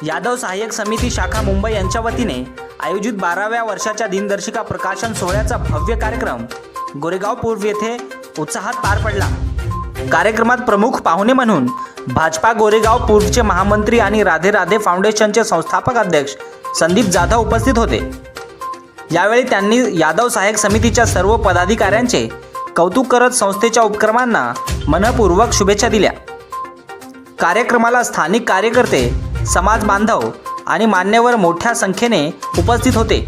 यादव सहाय्यक समिती शाखा मुंबई यांच्या वतीने आयोजित 12व्या वर्षाच्या दिनदर्शिका प्रकाशन सोहळ्याचा भव्य कार्यक्रम गोरेगाव पूर्व येथे उत्साहात पार पडला। कार्यक्रमात प्रमुख पाहुणे म्हणून भाजपा गोरेगाव पूर्वचे महामंत्री आणि राधे राधे फाउंडेशनचे संस्थापक अध्यक्ष संदीप जाधव उपस्थित होते। यावेळी त्यांनी यादव सहाय्यक समितीच्या सर्व पदाधिकाऱ्यांचे कौतुक करत संस्थेच्या उपक्रमांना मनपूर्वक शुभेच्छा दिल्या। कार्यक्रमाला स्थानिक कार्यकर्ते, समाज बांधव आणि मान्यवर मोठ्या संख्येने उपस्थित होते।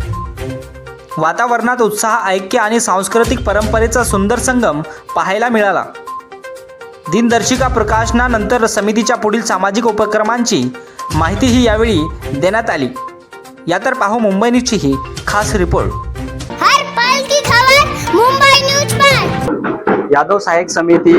वातावरणात उत्साह, ऐक्य आणि सांस्कृतिक परंपरेचा सुंदर संगम पाहायला मिळाला। दिनदर्शिका प्रकाशनानंतर समितीच्या पुढील सामाजिक उपक्रमांची माहितीही यावेळी देण्यात आली। या तर पाहू मुंबई न्यूजची ही खास रिपोर्ट। हर पल की खबर मुंबई न्यूज पर। यादव सहाय्यक समिती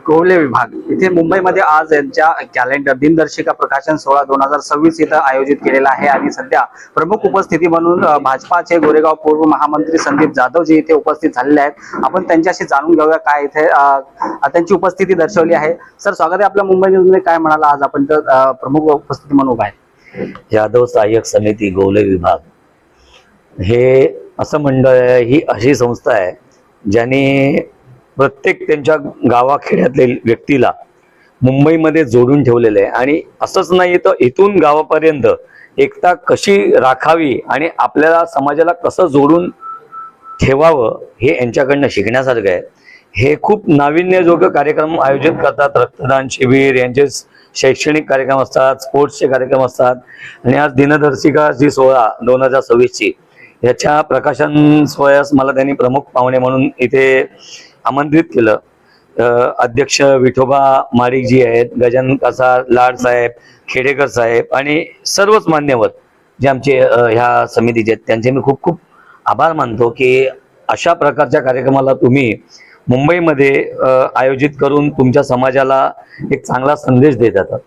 गोवले विभाग इथे मुंबईमध्ये आज यांच्या कॅलेंडर दिनदर्शिका प्रकाशन सोहळा 2026 इथं आयोजित केलेला आहे आणि सध्या प्रमुख उपस्थिती म्हणून भाजपाचे गोरेगाव पूर्व महामंत्री संदीप जाधव जी इथे उपस्थित झालेले आहेत। आपण त्यांच्याशी जाणून घेऊया काय इथे त्यांची उपस्थिती दर्शवली आहे। सर, स्वागत आहे आपल्या मुंबई न्यूज मध्ये। काय म्हणाला आज आपण तर प्रमुख उपस्थिती म्हणून उभा आहे? यादव सहाय्यक समिती गोवले विभाग हे असं मंडळ आहे, ही अशी संस्था आहे ज्याने प्रत्येक त्यांच्या गावाखेड्यातल्या व्यक्तीला मुंबईमध्ये जोडून ठेवलेले आहे। आणि असंच नाही तर इथून गावापर्यंत एकता कशी राखावी आणि आपल्याला समाजाला कसं जोडून ठेवावं हे यांच्याकडनं शिकण्यासारखं आहे। हे खूप नाविन्ययोग्य कार्यक्रम आयोजित करतात। रक्तदान शिबिर, यांचे शैक्षणिक कार्यक्रम असतात, स्पोर्ट्सचे कार्यक्रम असतात आणि आज दिनदर्शिका जी सोहळा 2026 याच्या प्रकाशन सोहळ्यास मला त्यांनी प्रमुख पाहुणे म्हणून इथे आमंत्रित केलं। अध्यक्ष विठोबा माडिक जी आहेत, गजानन कासार, लाड साहेब, खेडेकर साहेब आणि सर्वच मान्यवर जे आमचे ह्या समितीचे आहेत त्यांचे मी खूप खूप आभार मानतो की अशा प्रकारच्या कार्यक्रमाला तुम्ही मुंबईमध्ये आयोजित करून तुमच्या समाजाला एक चांगला संदेश देत आहात।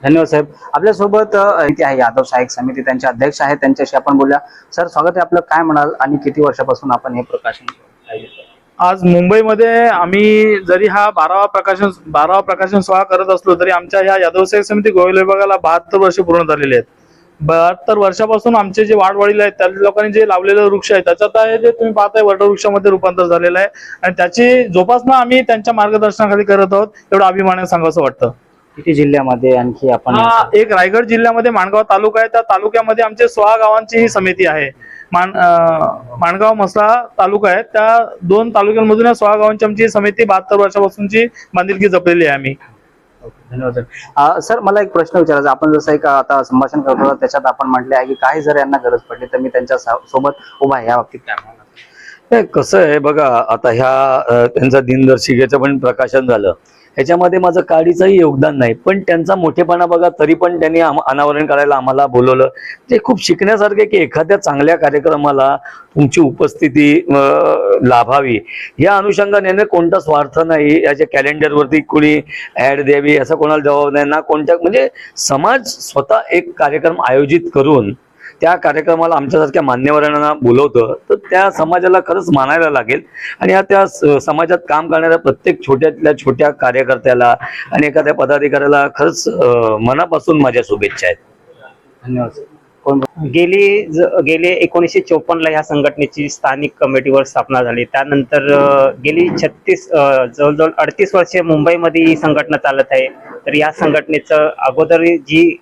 धन्यवाद साहेब। आपल्यासोबत इथे आहे यादव सहाय्यक समिती, त्यांचे अध्यक्ष आहेत, त्यांच्याशी आपण बोलूया। सर, स्वागत आहे आपलं। काय म्हणाल आणि किती वर्षापासून आपण हे प्रकाशन आयोजित करतो? आज मुंबईमध्ये आम्ही जरी हा 12वा प्रकाशन सोहळा करत असलो तरी आमच्या ह्या यादव सहाय्यक समिती गोवले विभागाला 72 वर्ष पूर्ण झालेली आहेत। 72 वर्षापासून आमचे जे वाडवडील आहेत त्या लोकांनी जे लावलेलं वृक्ष आहे त्याच्यात आहे जे तुम्ही पाहताय वटवृक्षामध्ये रूपांतर झालेलं आहे आणि त्याची जोपासना आम्ही त्यांच्या मार्गदर्शनाखाली करत आहोत। एवढं अभिमानाने सांगावं वाटतं। किती जिल्ह्यामध्ये आणखी आपण? एक रायगड जिल्ह्यामध्ये माणगाव तालुका आहे, त्या तालुक्यामध्ये आमचे 16 गावांची ही समिती आहे। माणगाव मसला तालुका आहे, त्या 2 तालुक्यांमधून 16 गावांची आमची समिती 72 वर्षापासूनची बांधिलकी जपलेली आहे आम्ही। धन्यवाद सर। मला एक प्रश्न विचारायचा, आपण जसं एक आता संभाषण करत होता त्याच्यात आपण म्हटले आहे की काही जर यांना गरज पडली तर मी त्यांच्या सोबत उभा आहे, या बाबतीत काय म्हणणार? कसं आहे बघा, आता ह्या त्यांचा दिनदर्शिकेचं पण प्रकाशन झालं, ह्याच्यामध्ये माझं काडीचंही योगदान नाही, पण त्यांचा मोठेपणा बघा तरी पण त्यांनी अनावरण करायला आम्हाला बोलवलं। ते खूप शिकण्यासारखे की एखाद्या चांगल्या कार्यक्रमाला तुमची उपस्थिती लाभावी या अनुषंगाने कोणता स्वार्थ नाही। याच्या कॅलेंडरवरती कोणी ऍड द्यावी असा कोणाला जबाब नाही ना, कोणत्या म्हणजे समाज स्वतः एक कार्यक्रम आयोजित करून त्या कार्यक्रमाला आमच्यासारख्या मान्यवरांना बोलवतं तर त्या समाजाला खरंच मानायला लागेल। आणि त्या समाजात काम करणाऱ्या प्रत्येक छोट्यातल्या छोट्या कार्यकर्त्याला आणि एखाद्या पदाधिकाऱ्याला खरंच मनापासून माझ्या शुभेच्छा आहेत। धन्यवाद। गेली 1954 ला ह्या संघटनेची स्थानिक कमिटीवर स्थापना झाली। त्यानंतर गेली 36 जवळजवळ 38 वर्षे मुंबईमध्ये ही संघटना चालत आहे। तर या संघटनेचं अगोदर जी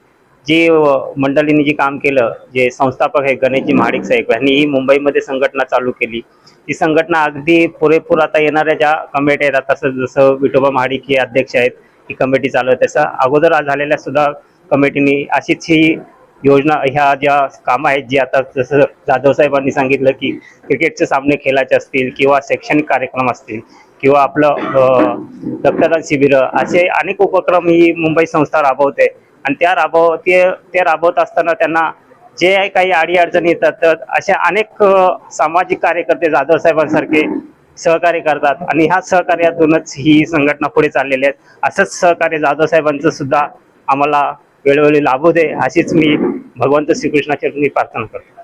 मंडळींनी जी काम केलं, जे संस्थापक आहे गणेशजी महाडिक साहेब यांनी ही मुंबईमध्ये संघटना चालू केली। ही संघटना अगदी पुरेपूर आता येणाऱ्या ज्या कमिटी आहेत, तसं जसं विठोबा महाडिक हे अध्यक्ष आहेत, ही कमिटी चालू आहे, तसं अगोदर झालेल्या सुद्धा कमिटीनी अशीच ही योजना, ह्या ज्या कामं आहेत जी आता जसं जाधव साहेबांनी सांगितलं की क्रिकेटचे सामने खेळायचे असतील किंवा शैक्षणिक कार्यक्रम असतील किंवा आपलं रक्तदान शिबिर, असे अनेक उपक्रम ही मुंबई संस्था राबवते। आणि त्या राबवत असताना त्यांना जे काही अडीअडचणी येतात तर अशा अनेक सामाजिक कार्यकर्ते जाधव साहेबांसारखे सहकार्य करतात आणि ह्या सहकार्यातूनच ही संघटना पुढे चाललेली आहे। असंच सहकार्य जाधव साहेबांचं सुद्धा आम्हाला वेळोवेळी लाभू दे, अशीच मी भगवंत श्रीकृष्णाचरणी प्रार्थना करतो।